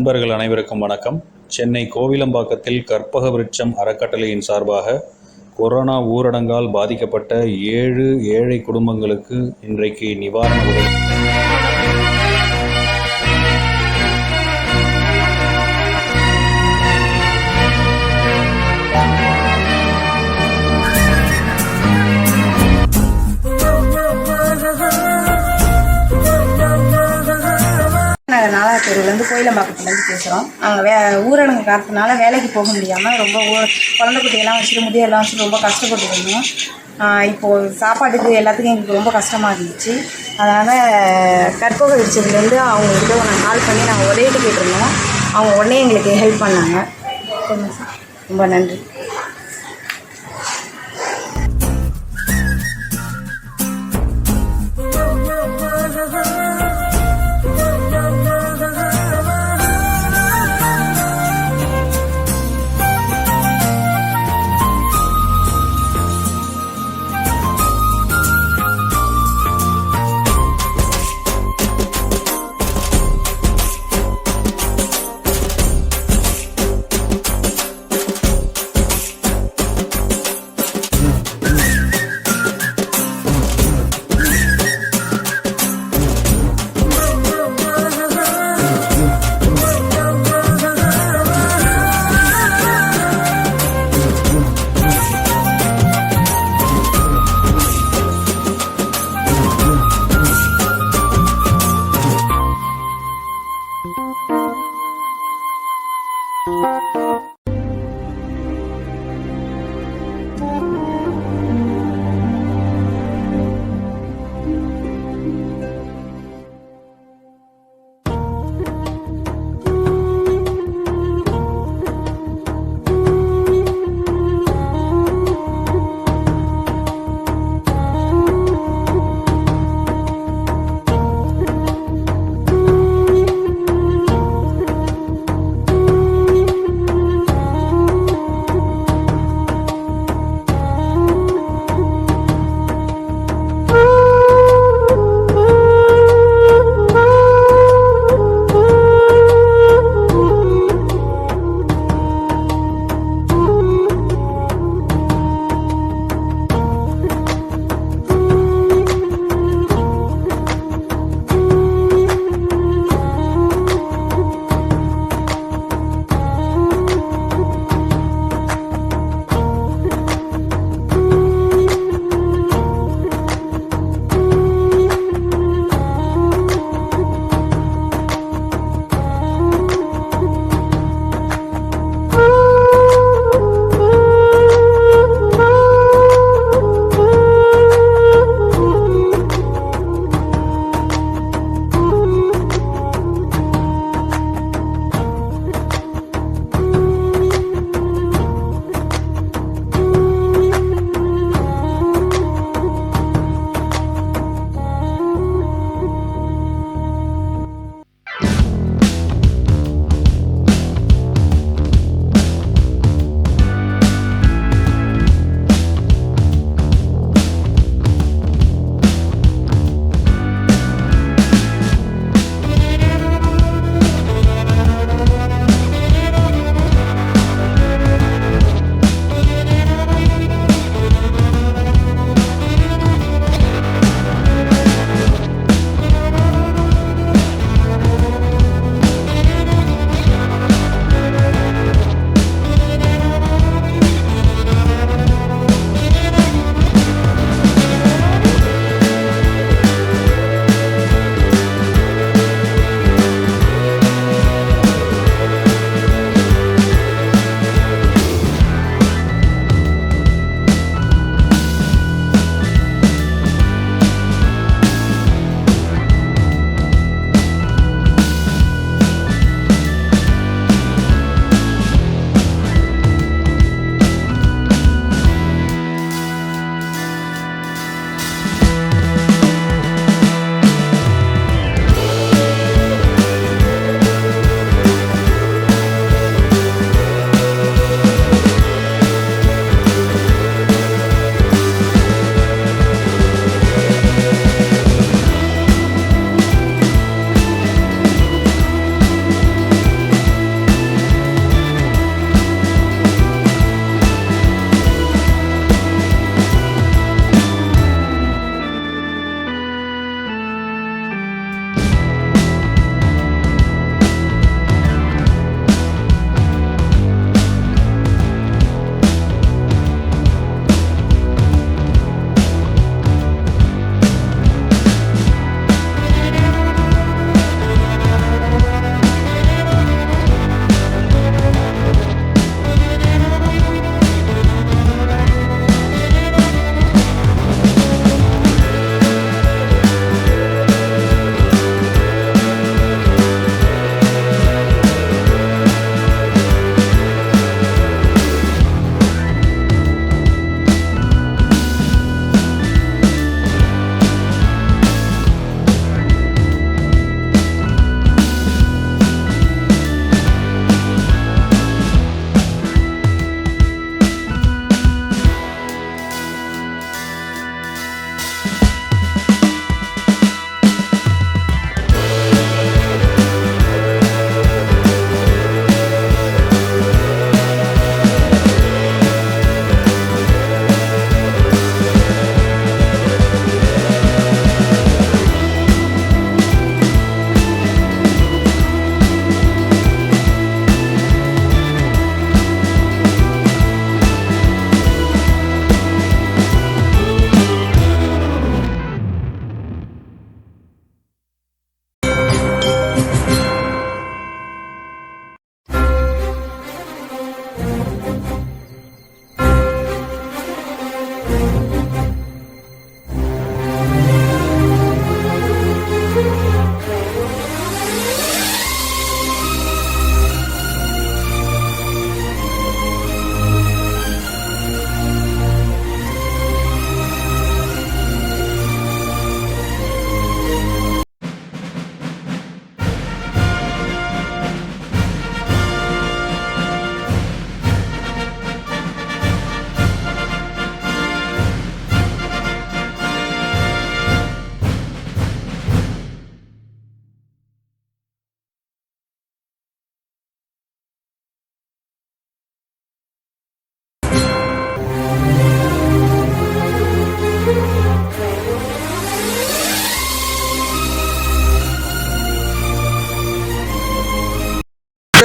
நண்பர்கள் அனைவருக்கும் வணக்கம். சென்னை கோவிலம்பாக்கத்தில் கற்பக விருட்சம் அறக்கட்டளையின் சார்பாக கொரோனா ஊரடங்கால் பாதிக்கப்பட்ட 7 ஏழை குடும்பங்களுக்கு இன்றைக்கு நிவாரண உதவி நாங்கள் நாலாத்தூர்லேருந்து கோயிலம்பாக்கத்துலேருந்து பேசுகிறோம். நாங்கள் ஊரடங்கு காலத்தினால வேலைக்கு போக முடியாமல் ரொம்ப குழந்தை குட்டியெல்லாம் வச்சுட்டு முதியெல்லாம் வச்சுட்டு ரொம்ப கஷ்டப்பட்டு இருந்தோம். இப்போது சாப்பாட்டுக்கு எல்லாத்துக்கும் எங்களுக்கு ரொம்ப கஷ்டமாக இருந்துச்சு. அதனால் கற்பக விருட்சத்துலேருந்து அவங்கக்கிட்ட நான் கால் பண்ணி நாங்கள் உதவிட்டு கேட்டிருந்தோம். அவங்க உடனே எங்களுக்கு ஹெல்ப் பண்ணாங்க. ரொம்ப நன்றி.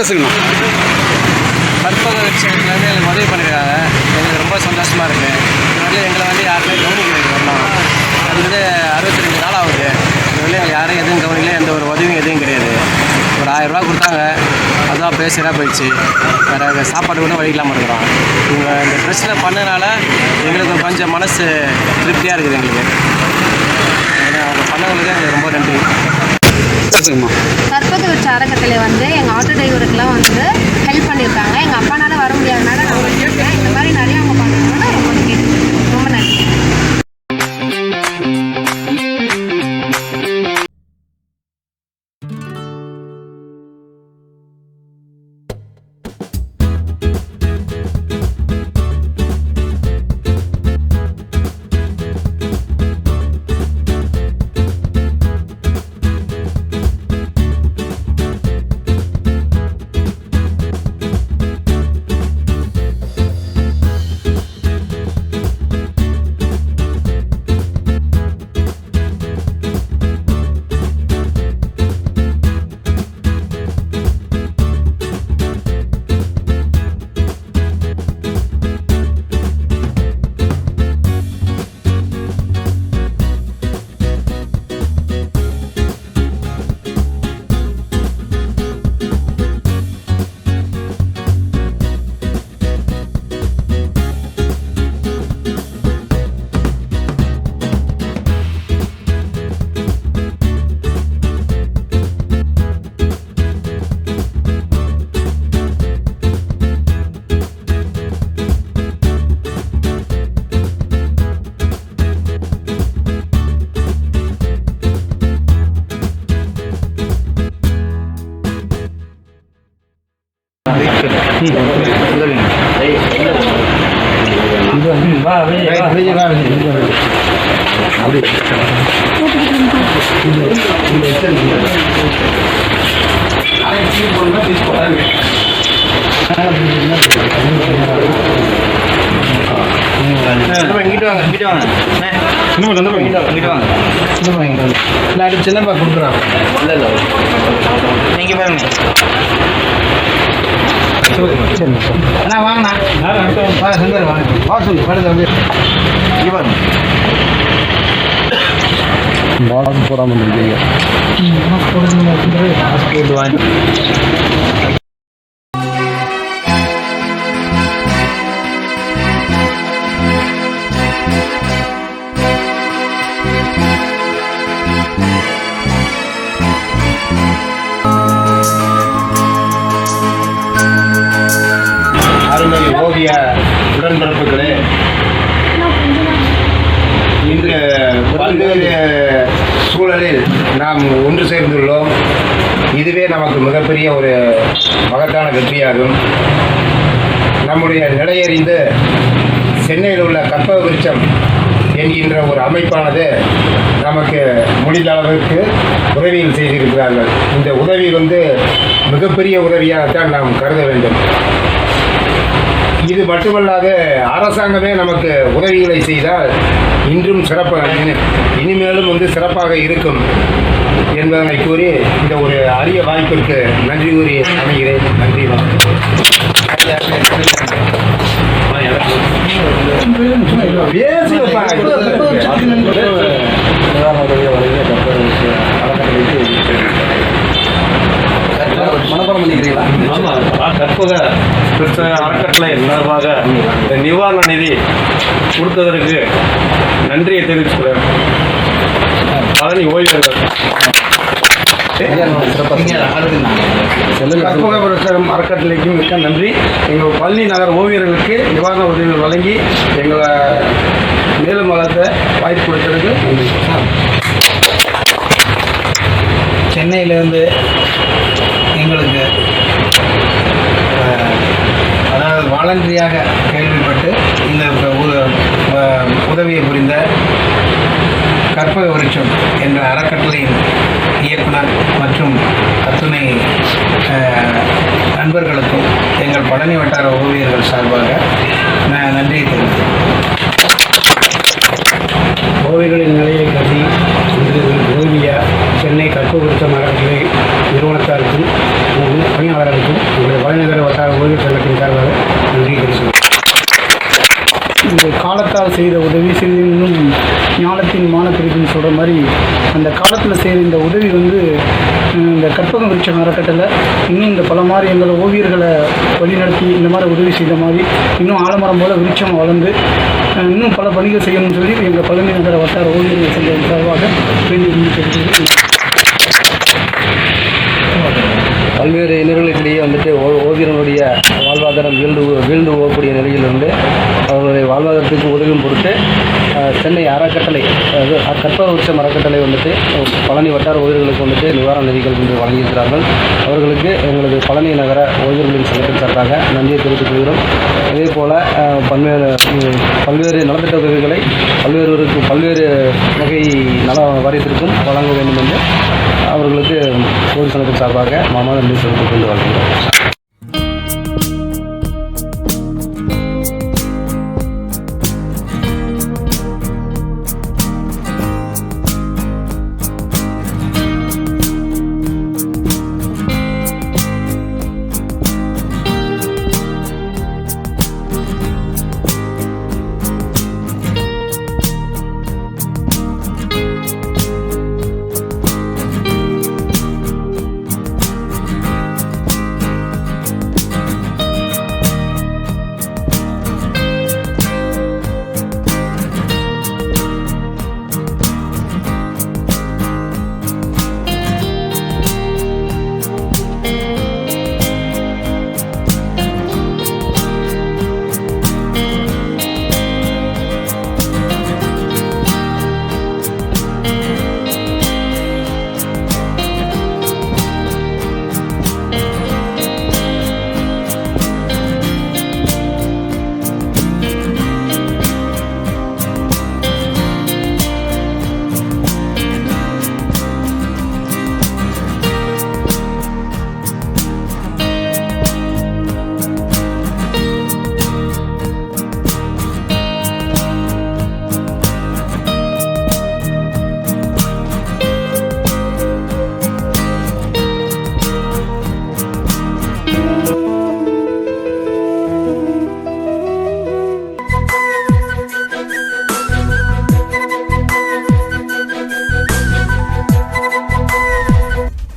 பேசுங்கண்ணா. கற்பக விஷயத்துல வந்து எங்களுக்கு உதவி பண்ணியிருக்காங்க. எங்களுக்கு ரொம்ப சந்தோஷமாக இருக்குது. இது வந்து எங்களை வந்து யாருமே கவனிக்கிறது வரலாம். அது வந்து 62 நாள் ஆகுது. இது வந்து எங்களை யாரும் எதுவும் கவனிக்கல, எந்த ஒரு உதவியும் எதுவும் கிடையாது. ஒரு 1000 ரூபா கொடுத்தாங்க, அதுதான் பேசுகிறா போயிடுச்சு. வேறு சாப்பாடு கூட வழிக்கலாமல் இருக்கிறோம். இவங்க இந்த ட்ரெஸ்ஸில் பண்ணனால எங்களுக்கு கொஞ்சம் மனசு திருப்தியாக இருக்குது. எங்களுக்கு அவங்க பண்ணவங்களுக்கு எங்களுக்கு ரொம்ப நன்றி. பேசுங்கம்மா. கற்பக விருட்ச அறக்கட்டளை வந்து எங்கள் ஆட்டோ டிரைவருக்குலாம் வந்து ஹெல்ப் பண்ணியிருக்காங்க. எங்கள் அப்பானால வர முடியாதனால நான் வந்துருக்கேன். இந்த மாதிரி நிறைய அவங்க பண்ணணும்னு ரொம்ப நன்றி. சின்னப்பா கொடுக்குறான். இல்லை இல்லை நீங்கள் பாருங்க. அண்ணா வாங்கண்ணா. சங்கர் வாங்க. வாசல் படுத்து வந்து இங்கே பாருங்க. பாக்ஸ் போடாமல் இருக்கீங்க. வாங்கி அருமை ஓவிய உடன்பிறப்புகளே, இன்று பல்வேறு சூழலில் நாம் ஒன்று சேர்ந்துள்ளோம். இதுவே நமக்கு மிகப்பெரிய ஒரு மகத்தான வெற்றியாகும். நம்முடைய நிலையறிந்து சென்னையில் உள்ள கற்பக விருட்சம் என்கின்ற ஒரு அமைப்பானது நமக்கு முடிந்த அளவுக்கு உதவிகள் செய்திருக்கிறார்கள். இந்த உதவி மிகப்பெரிய உதவியாகத்தான் நாம் கருத வேண்டும். இது மட்டுமல்லாது அரசாங்கமே நமக்கு உதவிகளை செய்தால் இன்றும் சிறப்பாக, இனிமேலும் சிறப்பாக இருக்கும் என்பதனை கூறி இந்த ஒரு அரிய வாய்ப்பிற்கு நன்றி கூறி அமைகிறேன். நன்றி. மனப்பாடம் பண்ணிக்கிறீங்களா? ஆமாம், கற்பக விருட்ச அறக்கட்டளை சார்பாக நிவாரண நிதி கொடுத்ததற்கு நன்றியை தெரிவிச்சுக்கிறேன். பழனி ஓய்வர்கள் கற்பக விருட்சம் அறக்கட்டளைக்கு மிக்க நன்றி. எங்கள் பழனி நகர் ஓவியர்களுக்கு நிவாரண உதவிகள் வழங்கி எங்களை மேலும் வளர்த்த வாய்ப்பு கொடுத்ததுக்கு நன்றி. சென்னையிலேருந்து எங்களுக்கு அதாவது வாலண்டரியாக கேள்விப்பட்டு இந்த உதவியை புரிந்த கற்பக விருட்சம் என்ற அறக்கட்டளையின் இயக்குனர் மற்றும் அத்துணை நண்பர்களுக்கும் எங்கள் பழனி வட்டார ஓவியர்கள் சார்பாக நான் நன்றியை தெரிவித்தேன். ஓவியர்களின் நிலையை கருதி இன்று ஓவிய சென்னை கற்பக விருட்சம் அறக்கட்டளை நிறுவனத்தாருக்கும் பணியாளர்களுக்கும் இது காலத்தால் செய்த உதவி சிறிது இன்னும் ஞானத்தின் மானத்திற்குன்னு சொல்கிற மாதிரி அந்த காலத்தில் செய்கிற இந்த உதவி வந்து இந்த கற்பக விருட்சம் அறக்கட்டளை இன்னும் இந்த பல மாதிரி எங்களை ஓவியர்களை வழிநடத்தி இந்த மாதிரி உதவி செய்த மாதிரி இன்னும் ஆலமரம் போல் விருட்சம் வளர்ந்து இன்னும் பல பணிகள் செய்யணும்னு சொல்லி எங்கள் பழனி நகர வட்டார ஓவியர்கள் சங்கம் சார்பாக வேண்டி கேட்டுக்கொள்கிறேன். பல்வேறு இன்னல்களுக்கிடையே வந்துட்டு ஓவியர்களுடைய வாழ்வாதாரம் வீழ்ந்து போகக்கூடிய நிலையிலிருந்து அவர்களுடைய வாழ்வாதாரத்துக்கு உதவியும் பொறுத்து சென்னை அறக்கட்டளை கற்பக விருட்சம் அறக்கட்டளை வந்துட்டு பழனி வட்டார ஓவியர்களுக்கு வந்துட்டு நிவாரண நிதிகள் என்று வழங்கியிருக்கிறார்கள். அவர்களுக்கு எங்களது பழனி நகர ஓவியர்களின் சங்கத்தின் சார்பாக நன்றியை தெரிவித்துக் கொள்கிறோம். இதே போல் பல்வேறு நலத்திட்ட உதவிகளை பல்வேறு வகை நல வாரியத்திற்கும் வழங்க வேண்டும் என்று அவர்களுக்கு ஓவியர் சங்கத்தின் சார்பாக நன்றி தெரிவித்துக் கொண்டு வாழ்கிறோம்.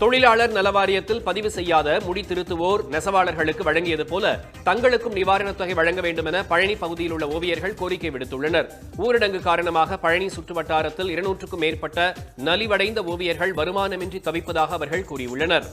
தொழிலாளர் நல வாரியத்தில் பதிவு செய்யாத முடி திருத்துவோர் நெசவாளர்களுக்கு வழங்கியது போல தங்களுக்கும் நிவாரணத் தொகை வழங்க வேண்டும் என பழனி பகுதியில் உள்ள ஓவியர்கள் கோரிக்கை விடுத்துள்ளனர். ஊரடங்கு காரணமாக பழனி சுற்றுவட்டாரத்தில் 200க்கும் மேற்பட்ட நலிவடைந்த ஓவியர்கள் வருமானமின்றி தவிப்பதாக அவர்கள் கூறியுள்ளனர்.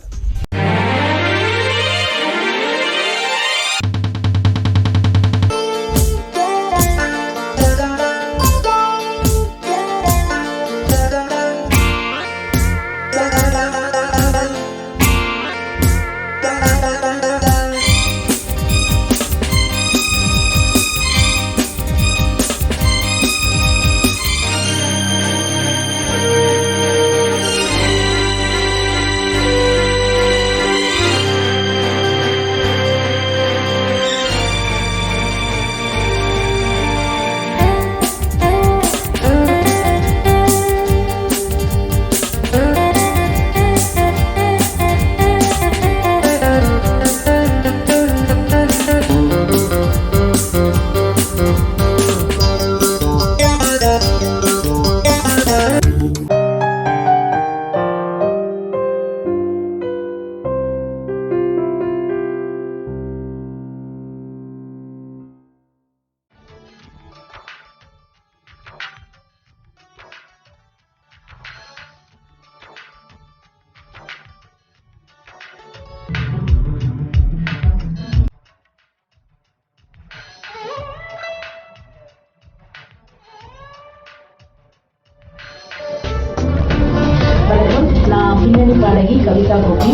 பாடகி கவிதா கோபி.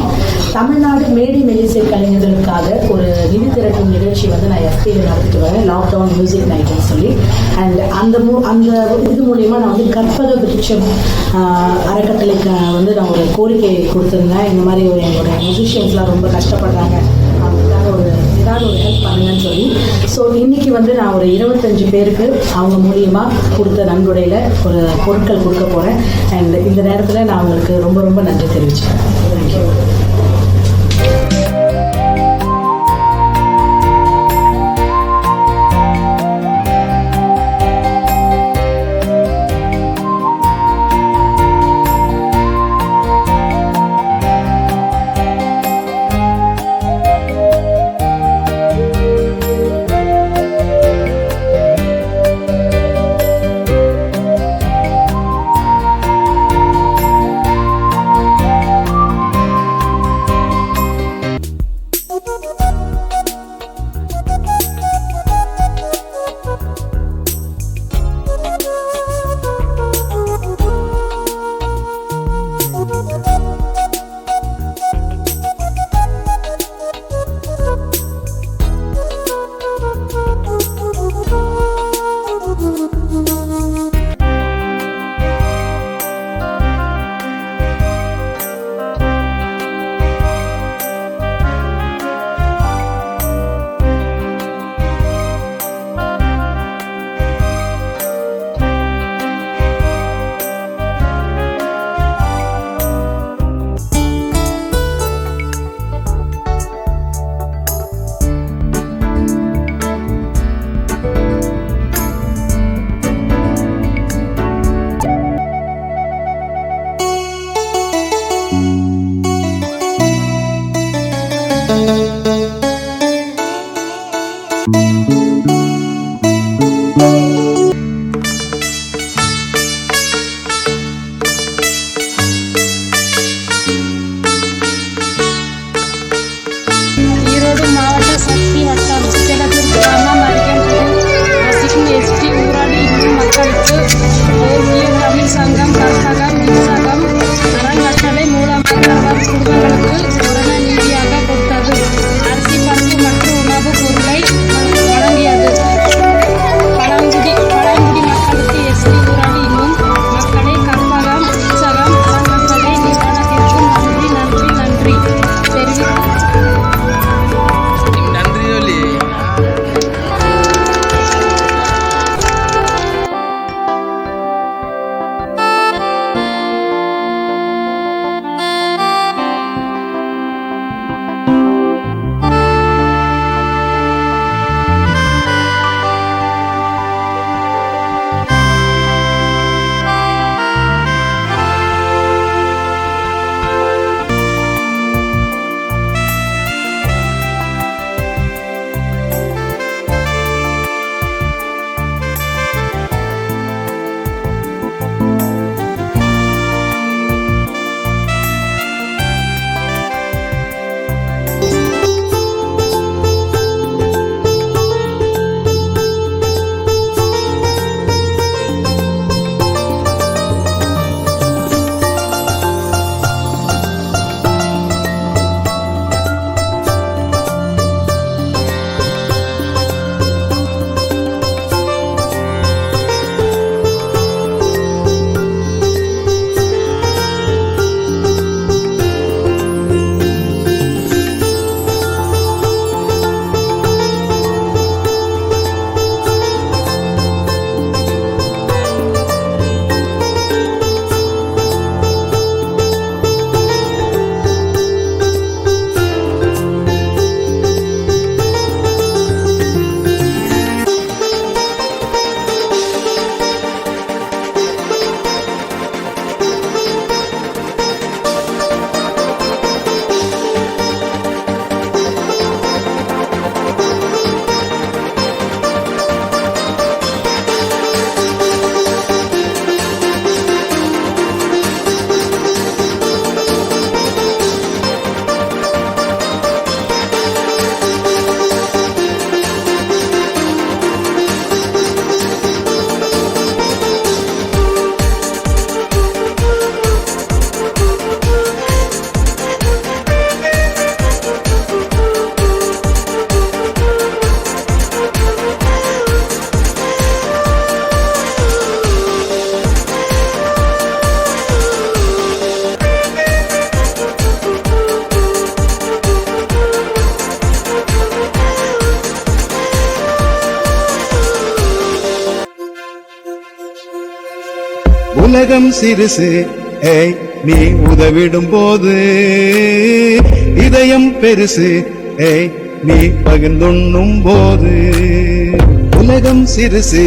தமிழ்நாடு மேடை மெல்லிசை கலைஞர்களுக்காக ஒரு நிதி திரட்டும் நிகழ்ச்சி வந்து நான் எஸ்பியில் நடத்திட்டு வரேன், லாக்டவுன் மியூசிக் நைட்னு சொல்லி. அண்ட் அந்த இது மூலயமா நான் வந்து கற்பக விருட்சம் அறக்கட்டளைக்கு வந்து நான் ஒரு கோரிக்கை கொடுத்துருந்தேன். இந்த மாதிரி என்னோட மியூசிஷியன்ஸ்லாம் ரொம்ப கஷ்டப்படுறாங்க, அவங்களுக்காக ஏதாவது ஒரு ஹெல்ப் பண்ணுங்கன்னு சொல்லி. ஸோ இன்றைக்கி வந்து நான் ஒரு 25 பேருக்கு அவங்க மூலியமாக கொடுத்த நன்கொடையில் ஒரு பொருட்கள் கொடுக்க போகிறேன். அண்ட் இந்த நேரத்தில் நான் அவங்களுக்கு ரொம்ப ரொம்ப நன்றி தெரிவிச்சேன். தேங்க்யூ. உலகம் சிறுசு ஏய் நீ உதவிடும் போது இதயம் பெருசு ஏய் நீ பகிர்ந்துண்ணும் போது உலகம் சிறுசு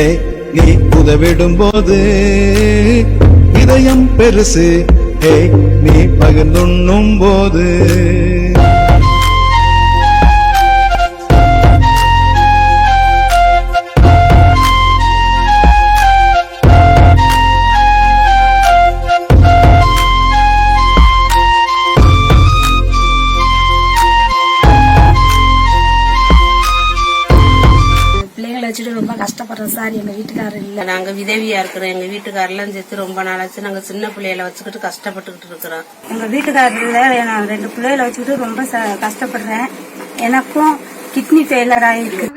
ஏய் நீ உதவிடும் போது இதயம் பெருசு ஏய் நீ பகிர்ந்துண்ணும் போது வச்சுட்டு ரொம்ப கஷ்டப்படுறோம் சார். எங்க வீட்டுக்காரர் இல்ல, நாங்க விதவியா இருக்கிறோம். எங்க வீட்டுக்காரெல்லாம் சேர்த்து ரொம்ப நாளாச்சு. நாங்க சின்ன பிள்ளைகளை வச்சுக்கிட்டு கஷ்டப்பட்டுக்கிட்டு இருக்கிறோம். எங்க வீட்டுக்காரர்ல நான் 2 பிள்ளைகளை வச்சுக்கிட்டு ரொம்ப கஷ்டப்படுறேன். எனக்கும் கிட்னி ஃபெயிலர் ஆயிருக்கு.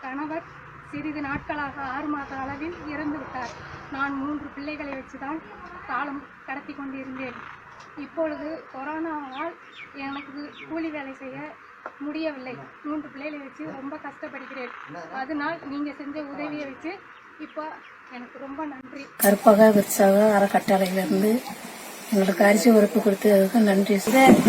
கணவர் சிறிது நாட்களாக 6 மாத அளவில் இறந்து விட்டார். நான் 3 பிள்ளைகளை வச்சுதான் காலம் கடத்தி கொண்டிருந்தேன். இப்பொழுது கொரோனாவால் எனக்கு கூலி வேலை செய்ய முடியவில்லை. 3 பிள்ளைகளை வச்சு ரொம்ப கஷ்டப்படுகிறேன். அதனால் நீங்க செஞ்ச உதவியை வச்சு இப்போ எனக்கு ரொம்ப நன்றி. கற்பக விருட்சக அறக்கட்டளையிலிருந்து எங்களுக்கு அரிசி உறுப்பு கொடுத்ததுக்கு நன்றி.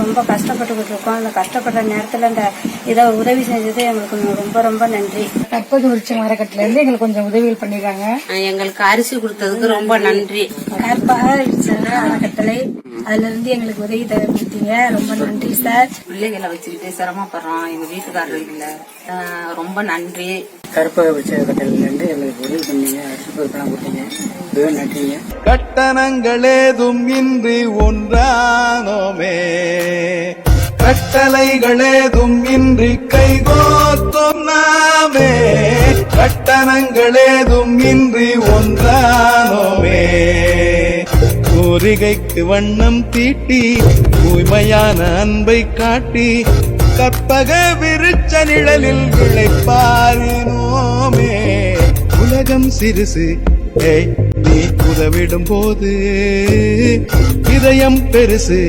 ரொம்ப கஷ்டப்பட்டுக்கிட்டு இருக்கோம். அந்த கஷ்டப்படுற நேரத்தில் இந்த இதை உதவி செஞ்சது எங்களுக்கு ரொம்ப ரொம்ப நன்றி. கற்பக விருட்சம் அறக்கட்டளையிலேருந்து எங்களுக்கு கொஞ்சம் உதவிகள் பண்ணிருக்காங்க. எங்களுக்கு அரிசி கொடுத்ததுக்கு ரொம்ப நன்றி. கற்பக விருட்சக அறக்கட்டளை அதுல இருந்து எங்களுக்கு உதவி கொடுத்தீங்க, ரொம்ப நன்றி சார். பிள்ளைகளை வச்சுக்கிட்டு சிரமப்படுறோம், எங்க வீட்டுக்காரர் இல்ல, ரொம்ப நன்றி. கற்பக விருட்ச அறக்கட்டளையிலேருந்து எங்களுக்கு உதவி பண்ணீங்க, அரிசி பொருட்கள்லாம் கொடுத்தீங்க, நன்றிங்க. கட்டணங்களேதும் இன்றி ஒன்றானோமே, கட்டளைகளேதும் இன்றி கைகோத்தோம் நாமே, கட்டணங்களேதும் இன்றி ஒன்றானோமே, கோரிகைக்கு வண்ணம் தீட்டி தூய்மையான அன்பை காட்டி கற்பக விருட்ச நிழலில் இளைப்பாரினோமே. உலகம் சிறுசு ஏய் நீ உதவிடும் போது இதயம் பெருசு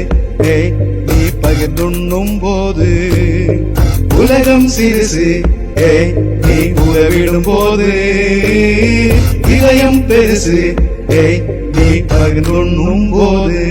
ஏய் நீ பகிர்ந்துண்ணும் போது உலகம் சிறுசு ஏய் நீ உதவிடும் போது இதயம் பெருசு ஏய் நீ பகிர்ந்துண்ணும் போது.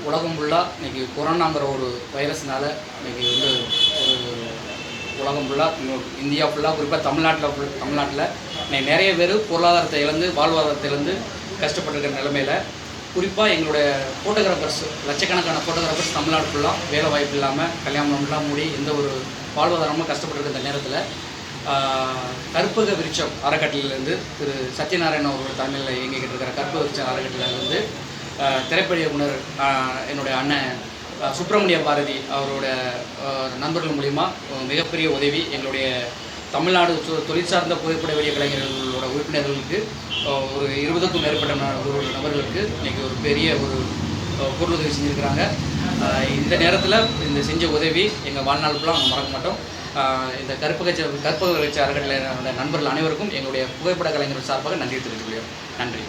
உலகம் ஃபுல்லாக இன்றைக்கி கொரோனாங்கிற ஒரு வைரஸ்னால் இன்றைக்கி வந்து ஒரு உலகம் ஃபுல்லாக இந்தியா ஃபுல்லாக குறிப்பாக தமிழ்நாட்டில் இன்னைக்கு நிறைய பேர் பொருளாதாரத்தை இழந்து வாழ்வாதாரத்தை இழந்து கஷ்டப்பட்டுருக்கிற நிலைமையில் குறிப்பாக எங்களுடைய ஃபோட்டோகிராஃபர்ஸ் லட்சக்கணக்கான ஃபோட்டோகிராஃபர்ஸ் தமிழ்நாடு ஃபுல்லாக வேலை வாய்ப்பு இல்லாமல் கல்யாணம்லாம் மூடி எந்த ஒரு வாழ்வாதாரமும் கஷ்டப்பட்டுருக்க நேரத்தில் கற்பக விருட்சம் அறக்கட்டளையிலேருந்து திரு சத்யநாராயணன் அவர்கள் தமிழில் இயங்கிக்கிட்டு இருக்கிற கற்பக விருட்சம் அறக்கட்டளையிலேருந்து திரைப்பட இயக்குனர் என்னுடைய அண்ணன் சுப்பிரமணிய பாரதி அவரோட நண்பர்கள் மூலிமா மிகப்பெரிய உதவி எங்களுடைய தமிழ்நாடு தொழில் சார்ந்த புகைப்பட வீடியோ கலைஞர்களோட உறுப்பினர்களுக்கு ஒரு 20க்கும் மேற்பட்ட நபர்களுக்கு இன்றைக்கி ஒரு பெரிய ஒரு பொருளுதவி செஞ்சுருக்கிறாங்க. இந்த நேரத்தில் இந்த செஞ்ச உதவி எங்கள் வாழ்நாள் ஃபுல்லாக நாங்கள் மறக்க மாட்டோம். இந்த கற்பக விருட்ச அறக்கட்டளை நண்பர்கள் அனைவருக்கும் எங்களுடைய புகைப்பட கலைஞர்கள் சார்பாக நன்றி தெரிவித்துள்ளோம். நன்றி.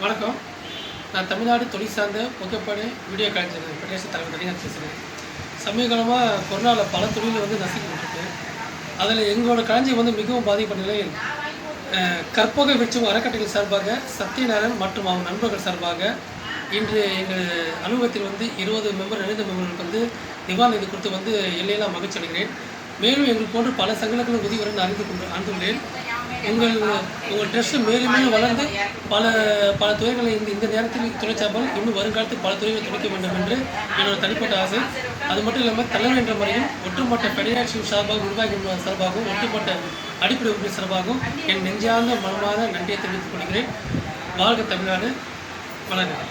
வணக்கம். நான் தமிழ்நாடு தொழில் சார்ந்த புகைப்பட வீடியோ கலைஞர் ஃபெடரேஷன் தலைவர் தனியாக பேசுகிறேன். சமீபகாலமாக கொரோனாவில் பல தொழிலில் வந்து நசிக்கப்பட்டிருக்கு. அதில் எங்களோட களஞ்சியம் வந்து மிகவும் பாதிக்கப்பட்ட நிலையில் கற்பக விருட்சம் அறக்கட்டளை சார்பாக சத்யநாராயணன் மற்றும் அவங்க நண்பர்கள் சார்பாக இன்று எங்கள் அலுவலகத்தில் வந்து 20 மெம்பர்களுக்கு வந்து நிவாரண நிதி கொடுத்து வந்து எல்லையெல்லாம் மகிழ்ச்சி அடைகிறேன். மேலும் எங்கள் போன்று பல சங்கங்களும் உதவி வர அறிந்துள்ளேன். உங்கள் ட்ரெஸ்ட் மேலும் மேலும் வளர்ந்து பல துறைகளை இந்த நேரத்தில் துணைச்சாமல் இன்னும் வருங்காலத்தில் பல துறைகளை துணைக்க வேண்டும் என்று என்னோட தனிப்பட்ட ஆசை. அது மட்டும் இல்லாமல் தலைவர் என்ற முறையில் ஒட்டுமொத்த ஃபெடரேஷன் சார்பாகவும் நிர்வாகிகள் சார்பாகவும் ஒட்டுமொத்த அடிப்படை உறுப்பினர் சார்பாகவும் என் நெஞ்சார்ந்த மனமான நன்றியை தெரிவித்துக் கொள்கிறேன். வாழ்க தமிழ்நாடு, வளர்க.